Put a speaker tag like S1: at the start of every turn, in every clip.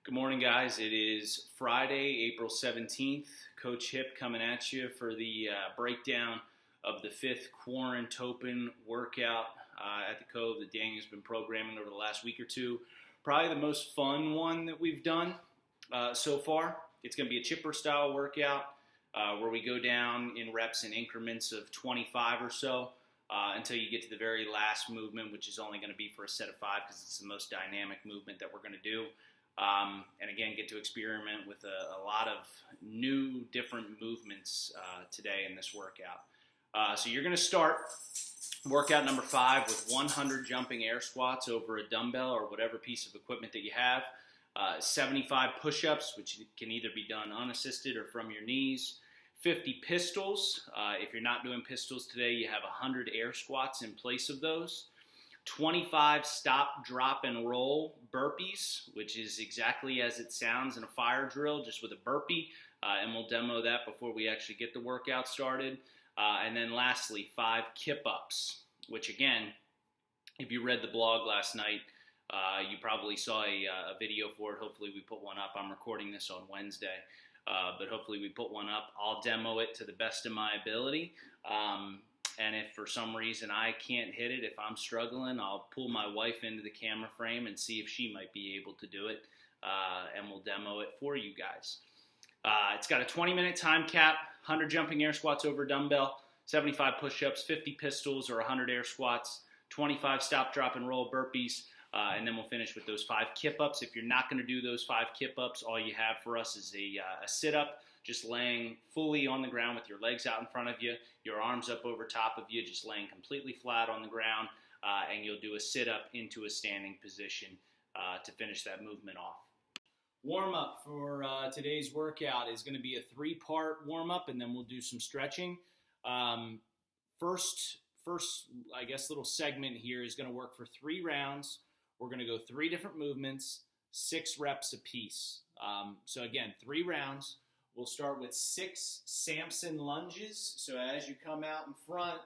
S1: Good morning, guys. It is Friday, April 17th. Coach Hip coming at you for the breakdown of the 5th QUARANTOPEN workout at the Cove that Daniel's been programming over the last week or two. Probably the most fun one that we've done so far. It's going to be a chipper style workout where we go down in reps in increments of 25 or so until you get to the very last movement, which is only going to be for a set of 5 because it's the most dynamic movement that we're going to do. And again, get to experiment with a lot of new, different movements today in this workout. So you're going to start workout number 5 with 100 jumping air squats over a dumbbell or whatever piece of equipment that you have. 75 push-ups, which can either be done unassisted or from your knees. 50 pistols. If you're not doing pistols today, you have 100 air squats in place of those. 25 stop, drop, and roll burpees, which is exactly as it sounds in a fire drill, just with a burpee, and we'll demo that before we actually get the workout started. And then lastly, 5 Kip Ups, which again, if you read the blog last night, you probably saw a video for it. Hopefully we put one up. I'm recording this on Wednesday, but hopefully we put one up. I'll demo it to the best of my ability. And if for some reason I can't hit it, if I'm struggling, I'll pull my wife into the camera frame and see if she might be able to do it, and we'll demo it for you guys. It's got a 20-minute time cap, 100 jumping air squats over a dumbbell, 75 push-ups, 50 pistols or 100 air squats, 25 stop, drop, and roll burpees, and then we'll finish with those 5 Kip Ups. If you're not going to do those 5 Kip Ups, all you have for us is a sit-up, just laying fully on the ground with your legs out in front of you, your arms up over top of you, just laying completely flat on the ground, and you'll do a sit-up into a standing position to finish that movement off. Warm-up for today's workout is going to be a 3-part warm-up, and then we'll do some stretching. First, I guess, little segment here is going to work for 3 rounds. We're going to go 3 different movements, 6 reps apiece. So again, 3 rounds. We'll start with 6 Samson lunges. So as you come out in front,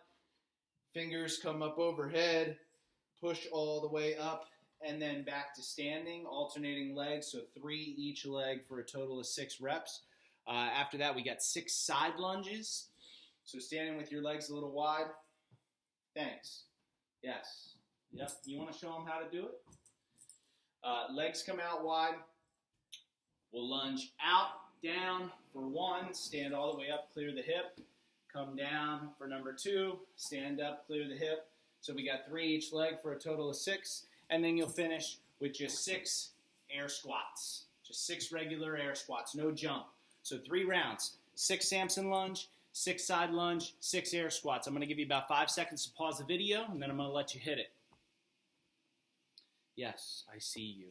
S1: fingers come up overhead, push all the way up, and then back to standing, alternating legs. So 3 each leg for a total of 6 reps. After that, we got 6 side lunges. So standing with your legs a little wide. Thanks. Yes. Yep. You want to show them how to do it? Legs come out wide. We'll lunge out, down for 1, stand all the way up, clear the hip, come down for number 2, stand up, clear the hip. So we got 3 each leg for a total of 6, and then you'll finish with just 6 air squats, just 6 regular air squats, no jump. So 3 rounds, 6 Samson lunge, 6 side lunge, 6 air squats. I'm going to give you about 5 seconds to pause the video, and then I'm going to let you hit it. Yes, I see you.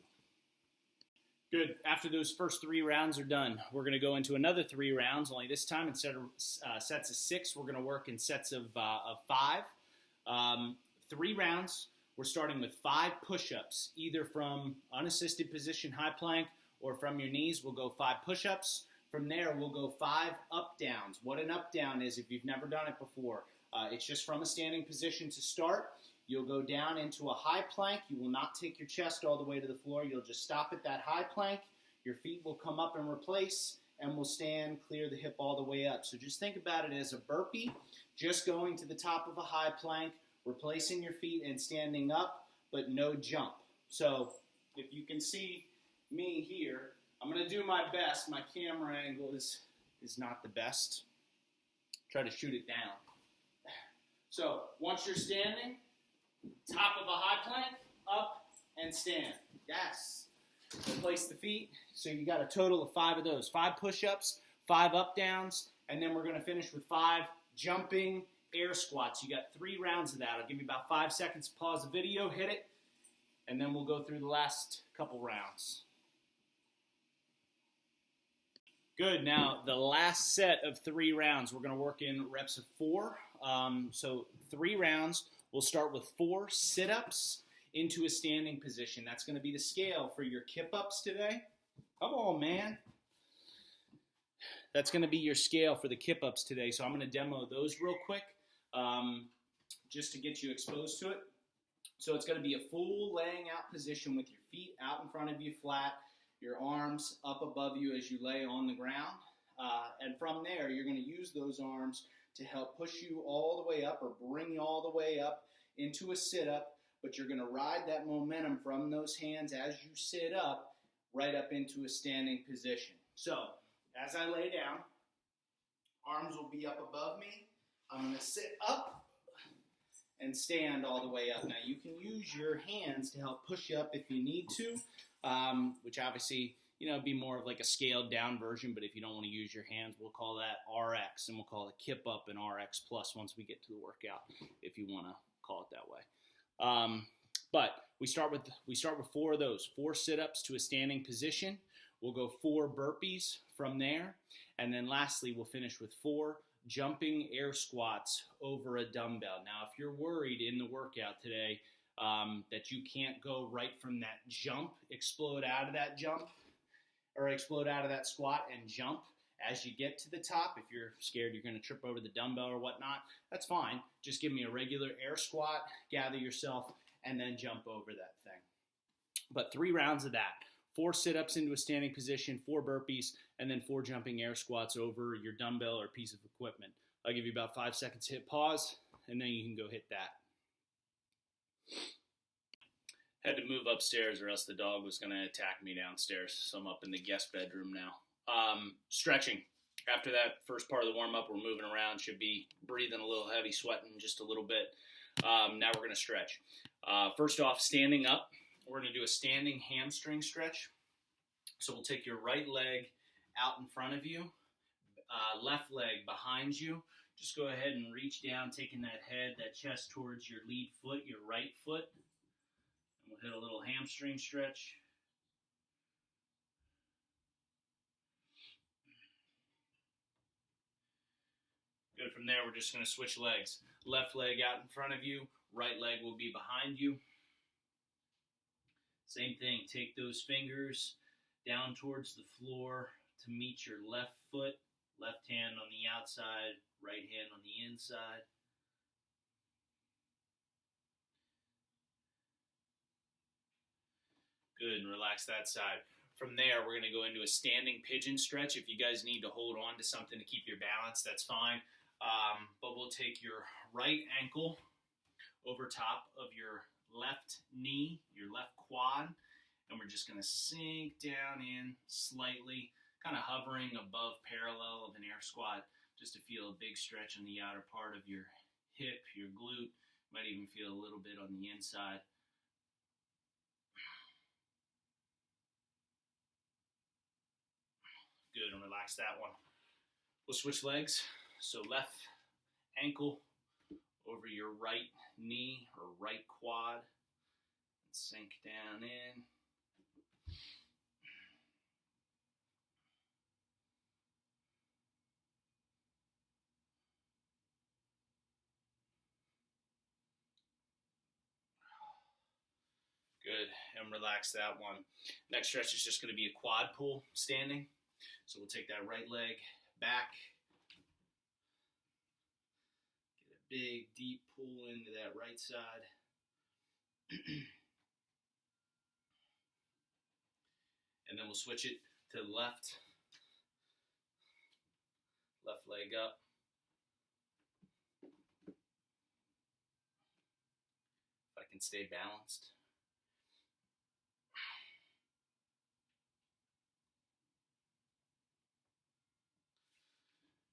S1: Good. After those first 3 rounds are done, we're going to go into another 3 rounds, only this time instead of sets of 6, we're going to work in sets of 5. 3 rounds, we're starting with 5 push-ups, either from unassisted position, high plank, or from your knees. We'll go 5 push-ups. From there, we'll go 5 up-downs. What an up-down is, if you've never done it before, it's just from a standing position to start. You'll go down into a high plank. You will not take your chest all the way to the floor. You'll just stop at that high plank. Your feet will come up and replace, and we'll stand, clear the hip all the way up. So just think about it as a burpee, just going to the top of a high plank, replacing your feet and standing up, but no jump. So if you can see me here, I'm going to do my best. My camera angle is not the best. Try to shoot it down. So once you're standing, top of a high plank, up and stand. Yes. Replace the feet. So you got a total of 5 of those. 5 push-ups, 5 up-downs, and then we're going to finish with 5 jumping air squats. You got 3 rounds of that. I'll give you about 5 seconds to pause the video, hit it, and then we'll go through the last couple rounds. Good. Now, the last set of 3 rounds, we're going to work in reps of 4. So 3 rounds. We'll start with 4 sit-ups into a standing position. That's going to be the scale for your Kip Ups today. Come on, man. That's going to be your scale for the Kip Ups today. So I'm going to demo those real quick just to get you exposed to it. So it's going to be a full laying out position with your feet out in front of you flat
S2: your arms up above you as you lay on the ground. And from there, you're going to use those arms to help push you all the way up or bring you all the way up into a sit-up, but you're going to ride that momentum from those hands as you sit up right up into a standing position. So, as I lay down, arms will be up above me. I'm going to sit up and stand all the way up. Now, you can use your hands to help push you up if you need to, which obviously, be more of like a scaled down version, but if you don't want to use your hands, we'll call that RX, and we'll call it Kip Up and RX Plus once we get to the workout, if you want to call it that way. But we start with 4 of those, 4 sit-ups to a standing position. We'll go 4 burpees from there, and then lastly, we'll finish with 4 jumping air squats over a dumbbell. Now, if you're worried in the workout today that you can't go right from that jump, explode out of that jump, or explode out of that squat and jump as you get to the top, if you're scared you're going to trip over the dumbbell or whatnot, that's fine. Just give me a regular air squat, gather yourself, and then jump over that thing. But 3 rounds of that. 4 sit-ups into a standing position, 4 burpees, and then 4 jumping air squats over your dumbbell or piece of equipment. I'll give you about 5 seconds to hit pause, and then you can go hit that. Had to move upstairs or else the dog was going to attack me downstairs, so I'm up in the guest bedroom now. Stretching. After that first part of the warm-up, we're moving around, should be breathing a little heavy, sweating just a little bit. Now we're going to stretch. First off, standing up. We're going to do a standing hamstring stretch. So we'll take your right leg out in front of you, left leg behind you. Just go ahead and reach down, taking that head, that chest towards your lead foot, your right foot. And we'll hit a little hamstring stretch. Good. From there, we're just going to switch legs. Left leg out in front of you, right leg will be behind you. Same thing, take those fingers down towards the floor to meet your left foot, left hand on the outside, right hand on the inside. Good, and relax that side. From there, we're going to go into a standing pigeon stretch. If you guys need to hold on to something to keep your balance, that's fine. But we'll take your right ankle over top of your left knee, your left quad, and we're just going to sink down in slightly, kind of hovering above parallel of an air squat, just to feel a big stretch on the outer part of your hip, your glute, might even feel a little bit on the inside. Good, and relax that one. We'll switch legs. So left ankle over your right knee or right quad. Sink down in. Good, and relax that one. Next stretch is just going to be a quad pull standing. So we'll take that right leg back. Get a big, deep pull into that right side. And then we'll switch it to the left. Left leg up. If I can stay balanced.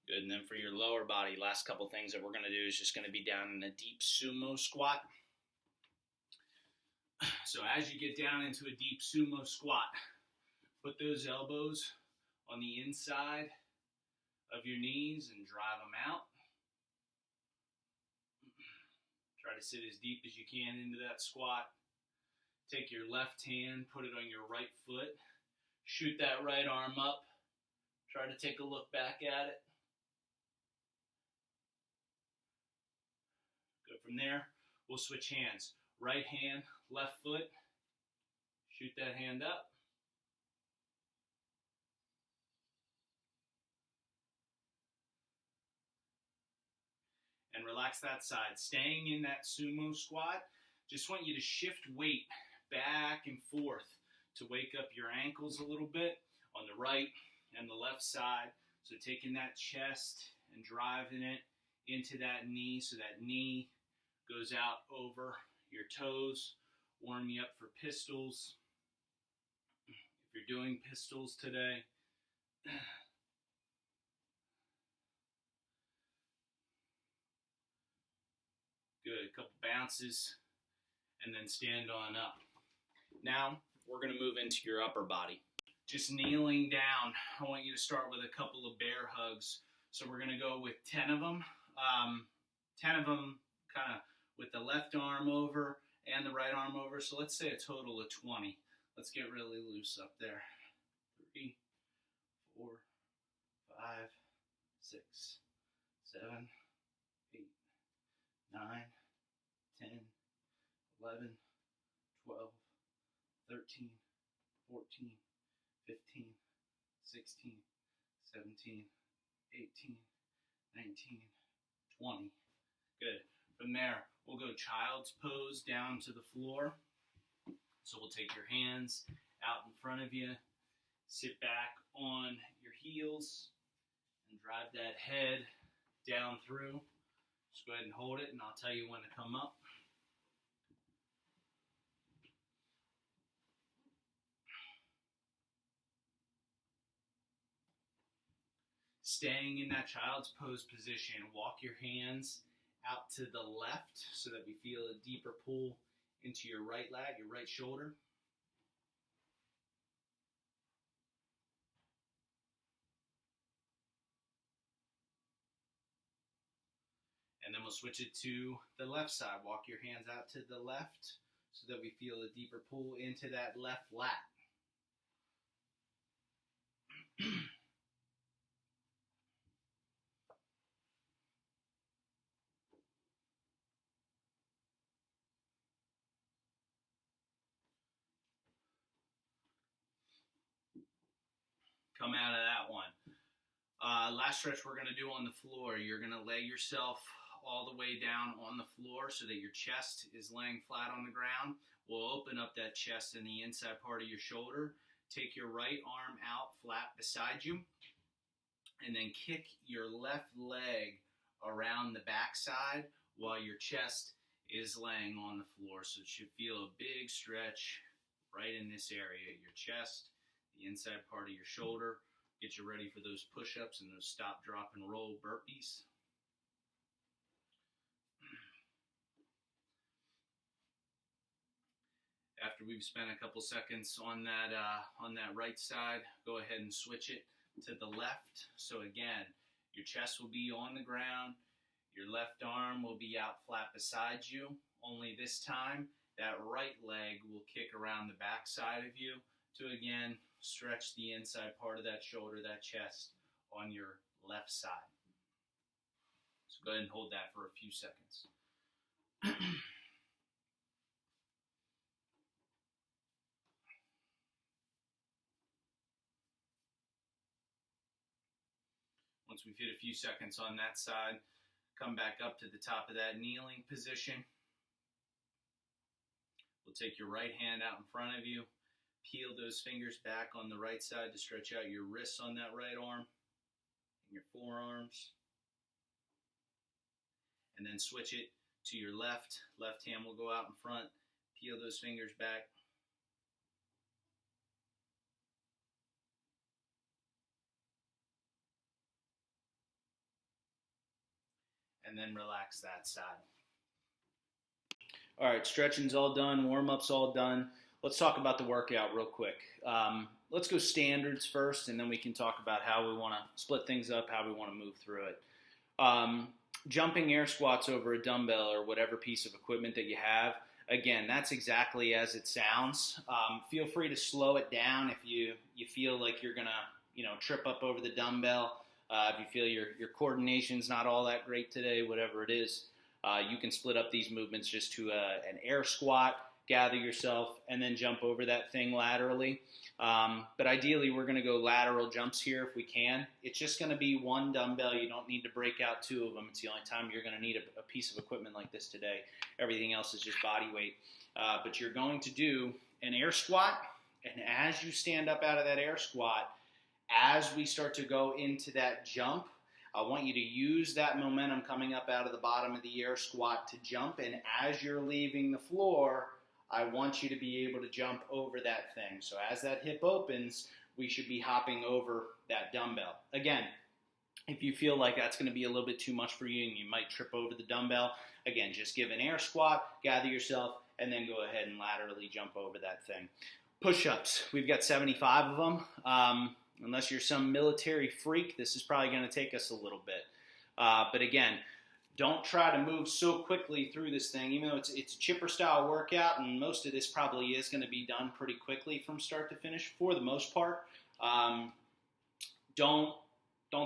S2: Good, and then for your lower body, last couple things that we're going to do is just going to be down in a deep sumo squat. So as you get down into a deep sumo squat, put those elbows on the inside of your knees and drive them out. Try to sit as deep as you can into that squat. Take your left hand, put it on your right foot. Shoot that right arm up. Try to take a look back at it. Good. From there, we'll switch hands. Right hand, left foot. Shoot that hand up. And relax that side. Staying in that sumo squat, just want you to shift weight back and forth
S1: to wake up your ankles a little bit on the right and the left side. So taking that chest and driving it into that knee, so that knee goes out over your toes. Warm you up for pistols. If you're doing pistols today, good, a couple bounces, and then stand on up. Now, we're going to move into your upper body. Just kneeling down, I want you to start with a couple of bear hugs. So we're going to go with 10 of them. 10 of them kind of with the left arm over and the right arm over. So let's say a total of 20. Let's get really loose up there. 3, 4, 5, 6, 7, 8, 9, 10, 11, 12, 13, 14, 15, 16, 17, 18, 19, 20. Good. From there, we'll go child's pose down to the floor. So we'll take your hands out in front of you, sit back on your heels, and drive that head down through. Just go ahead and hold it, and I'll tell you when to come up. Staying in that child's pose position, walk your hands out to the left so that we feel a deeper pull into your right leg, your right shoulder. And then we'll switch it to the left side. Walk your hands out to the left so that we feel a deeper pull into that left lat. Come out of that one. Last stretch we're going to do on the floor. You're going to lay yourself all the way down on the floor so that your chest is laying flat on the ground. We'll open up that chest and the inside part of your shoulder. Take your right arm out flat beside you, and then kick your left leg around the backside while your chest is laying on the floor. So it should feel a big stretch right in this area, your chest, the inside part of your shoulder. Get you ready for those push-ups and those stop, drop, and roll burpees. After we've spent a couple seconds on that right side, go ahead and switch it to the left. So again, your chest will be on the ground, your left arm will be out flat beside you. Only this time, that right leg will kick around the back side of you to again stretch the inside part of that shoulder, that chest on your left side. So go ahead and hold that for a few seconds. Once we've hit a few seconds on that side, come back up to the top of that kneeling position. We'll take your right hand out in front of you, peel those fingers back on the right side to stretch out your wrists on that right arm and your forearms. And then switch it to your left. Left hand will go out in front, peel those fingers back. And then relax that side. All right, stretching's all done, warm-up's all done. Let's talk about the workout real quick. Let's go standards first, and then we can talk about how we want to split things up, how we want to move through it. Jumping air squats over a dumbbell or whatever piece of equipment that you have, again, that's exactly as it sounds. Feel free to slow it down if you feel like you're going to trip up over the dumbbell. If you feel your coordination's not all that great today, whatever it is, you can split up these movements just to an air squat, gather yourself, and then jump over that thing laterally. But ideally, we're going to go lateral jumps here if we can. It's just going to be one dumbbell. You don't need to break out two of them. It's the only time you're going to need a piece of equipment like this today. Everything else is just body weight. But you're going to do an air squat
S2: And as you stand up out of that air squat, as we start to go into that jump, I want you to use that momentum coming up out of the bottom of the air squat to jump. And as you're leaving the floor, I want you to be able to jump over that thing. So as that hip opens, we should be hopping over that dumbbell. Again, if you feel like that's going to be a little bit too much for you and you might trip over the dumbbell, again, just give an air squat, gather yourself, and then go ahead and laterally jump over that thing. Push-ups, we've got 75 of them. Unless you're some military freak, this is probably going to take us a little bit. But again, don't try to move so quickly through this thing, even though it's a chipper style workout, and most of this probably is going to be done pretty quickly from start to finish for the most part. Don't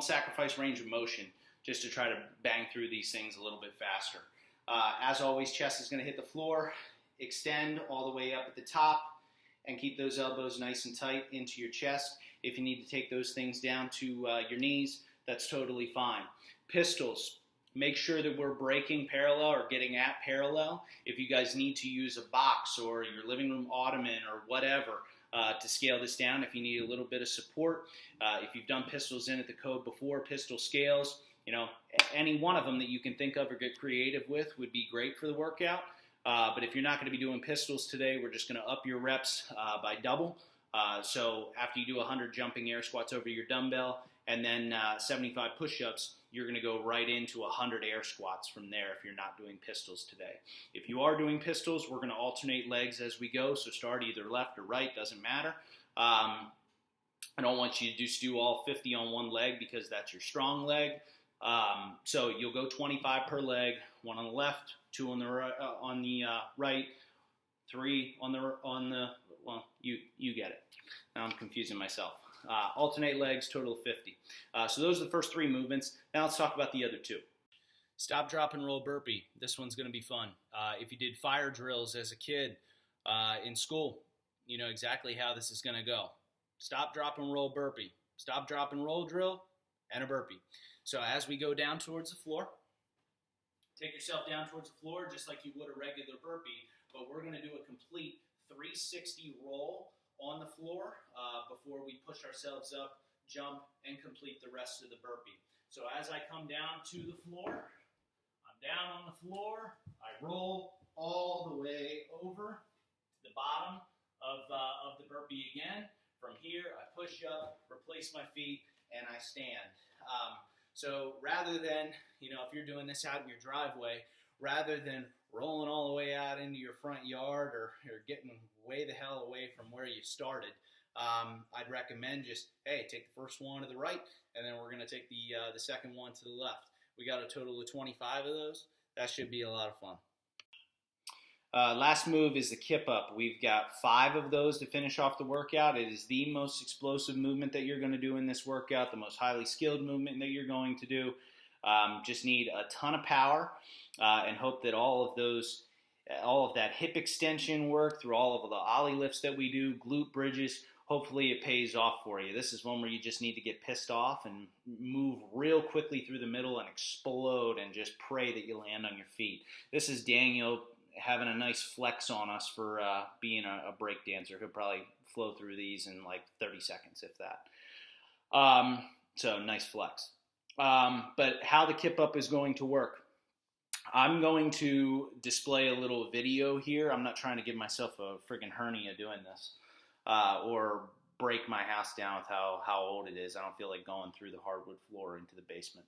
S2: sacrifice range of motion just to try to bang through these things a little bit faster. As always, chest is going to hit the floor, extend all the way up at the top, and keep those elbows nice and tight into your chest. If you need to take those things down to your knees, that's totally fine. Pistols, make sure that we're breaking parallel or getting at parallel. If you guys need to use a box or your living room ottoman or whatever to scale this down, if you need a little bit of support, if you've done pistols in at the code before, pistol scales, any one of them that you can think of or get creative with would be great for the workout. But if you're not going to be doing pistols today, we're just going to up your reps by double. So after you do 100 jumping air squats over your dumbbell and then 75 push-ups, you're going to go right into 100 air squats from there if you're not doing pistols today. If you are doing pistols, we're going to alternate legs as we go. So start either left or right, doesn't matter. I don't want you to just do all 50 on one leg because that's your strong leg. So you'll go 25 per leg, one on the left, two on the right, three on the well, you get it. Now I'm confusing myself. Alternate legs, total of 50. So those are the first three movements. Now let's talk about the other two. Stop, drop, and roll burpee. This one's going to be fun. If you did fire drills as a kid in school, you know exactly how this is going to go. Stop, drop, and roll burpee. Stop, drop, and roll drill, and a burpee. So as we go down towards the floor, take yourself down towards the floor just like you would a regular burpee, but we're going to do a complete 360 roll on the floor before we push ourselves up, jump, and complete the rest of the burpee. So as I come down to the floor, I'm down on the floor, I roll all the way over to the bottom of the burpee again. From here, I push up, replace my feet, and I stand. So rather than, if you're doing this out in your driveway, rather than rolling all the way out into your front yard or getting way the hell away from where you started, I'd recommend just, take the first one to the right, and then we're going to take the second one to the left. We got a total of 25 of those. That should be a lot of fun. Last move is the Kip Up. We've got 5 of those to finish off the workout. It is the most explosive movement that you're going to do in this workout, the most highly skilled movement that you're going to do. Just need a ton of power and hope that all of that hip extension work through all of the ollie lifts that we do, glute bridges, hopefully it pays off for you. This is one where you just need to get pissed off and move real quickly through the middle and explode and just pray that you land on your feet. This is Daniel having a nice flex on us for being a break dancer. He'll probably flow through these in like 30 seconds, if that. So nice flex. But how the Kip Up is going to work. I'm going to display a little video here. I'm not trying to give myself a friggin' hernia doing this or break my house down with how old it is. I don't feel like going through the hardwood floor into the basement.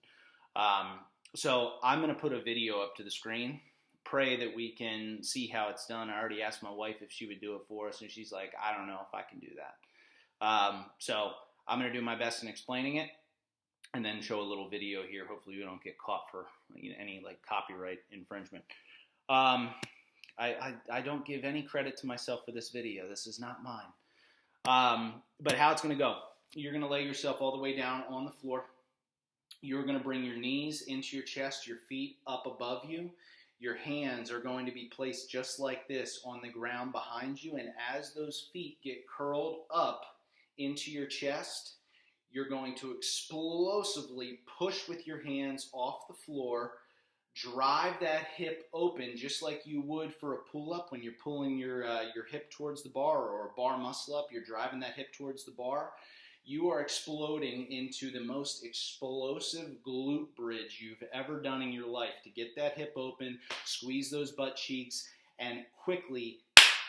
S2: So I'm going to put a video up to the screen. Pray that we can see how it's done. I already asked my wife if she would do it for us, and she's like, I don't know if I can do that. So I'm going to do my best in explaining it, and then show a little video here. Hopefully we don't get caught for any copyright infringement. I don't give any credit to myself for this video. This is not mine. But how it's going to go. You're going to lay yourself all the way down on the floor. You're going to bring your knees into your chest, your feet up above you. Your hands are going to be placed just like this on the ground behind you. And as those feet get curled up into your chest, you're going to explosively push with your hands off the floor, Drive that hip open just like you would for a pull-up when you're pulling your hip towards the bar, or a bar muscle-up. You're driving that hip towards the bar. You are exploding into the most explosive glute bridge you've ever done in your life to get that hip open, squeeze those butt cheeks, and quickly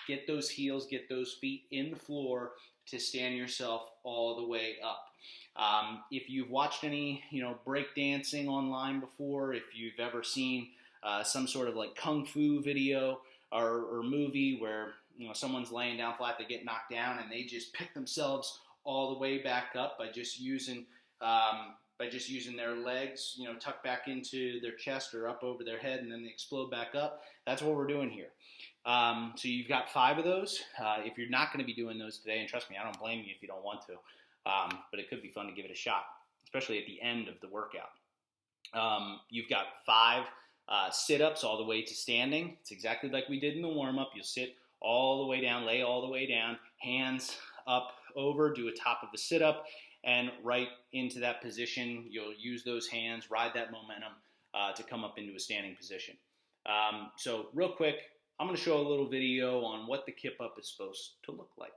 S2: get those heels, get those feet in the floor to stand yourself all the way up. If you've watched any, break dancing online before, if you've ever seen some sort of like kung fu video or movie where someone's laying down flat, they get knocked down, and they just pick themselves all the way back up by just using their legs, tucked back into their chest or up over their head, and then they explode back up. That's what we're doing here. So you've got 5 of those. If you're not going to be doing those today, and trust me, I don't blame you if you don't want to, but it could be fun to give it a shot, especially at the end of the workout. You've got 5 sit-ups all the way to standing. It's exactly like we did in the warm-up. You'll sit all the way down, lay all the way down, hands up over, do a top of the sit-up, and right into that position, you'll use those hands, ride that momentum to come up into a standing position. So real quick, I'm going to show a little video on what the Kip Up is supposed to look like.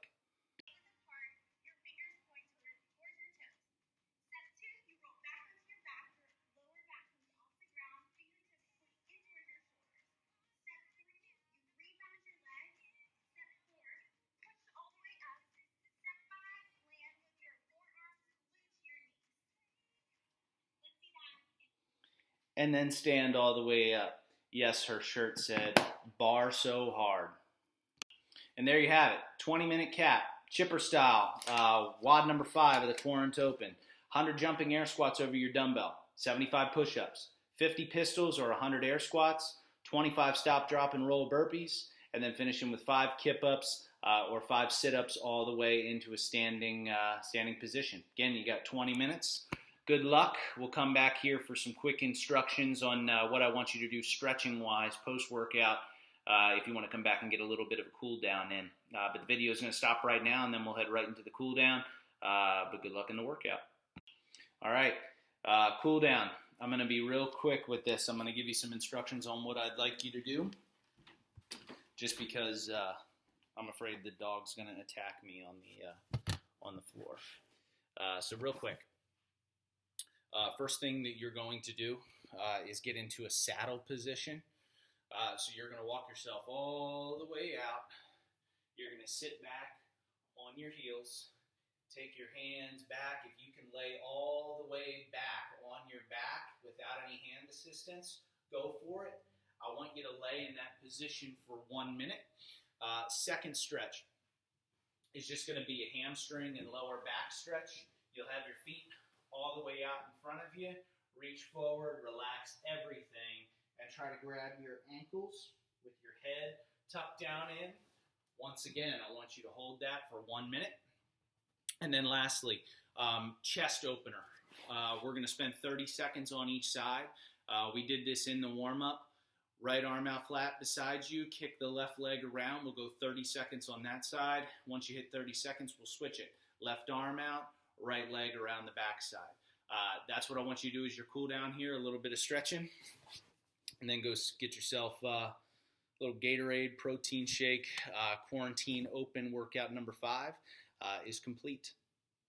S2: And then stand all the way up. Yes, her shirt said, bar so hard. And there you have it, 20-minute cap, chipper style, WOD number 5 of the QUARANTOPEN. 100 jumping air squats over your dumbbell, 75 push-ups, 50 pistols or 100 air squats, 25 stop, drop, and roll burpees, and then finishing with 5 Kip Ups or 5 sit-ups all the way into a standing position. Again, you got 20 minutes. Good luck. We'll come back here for some quick instructions on what I want you to do stretching-wise post-workout if you want to come back and get a little bit of a cool down in. But the video is going to stop right now, and then we'll head right into the cool down. But good luck in the workout. All right, cool down. I'm going to be real quick with this. I'm going to give you some instructions on what I'd like you to do, just because I'm afraid the dog's going to attack me on the floor. So real quick. First thing that you're going to do is get into a saddle position. So you're going to walk yourself all the way out. You're going to sit back on your heels. Take your hands back. If you can lay all the way back on your back without any hand assistance, go for it. I want you to lay in that position for 1 minute. Second stretch is just going to be a hamstring and lower back stretch. You'll have your feet all the way out in front of you. Reach forward, relax everything, and try to grab your ankles with your head tucked down in. Once again, I want you to hold that for 1 minute. And then lastly, chest opener. We're going to spend 30 seconds on each side. We did this in the warm-up. Right arm out flat beside you. Kick the left leg around. We'll go 30 seconds on that side. Once you hit 30 seconds, we'll switch it. Left arm out, right leg around the back side. That's what I want you to do as your cool down here, a little bit of stretching. And then go get yourself a little Gatorade protein shake. Quarantine Open workout number 5 is complete.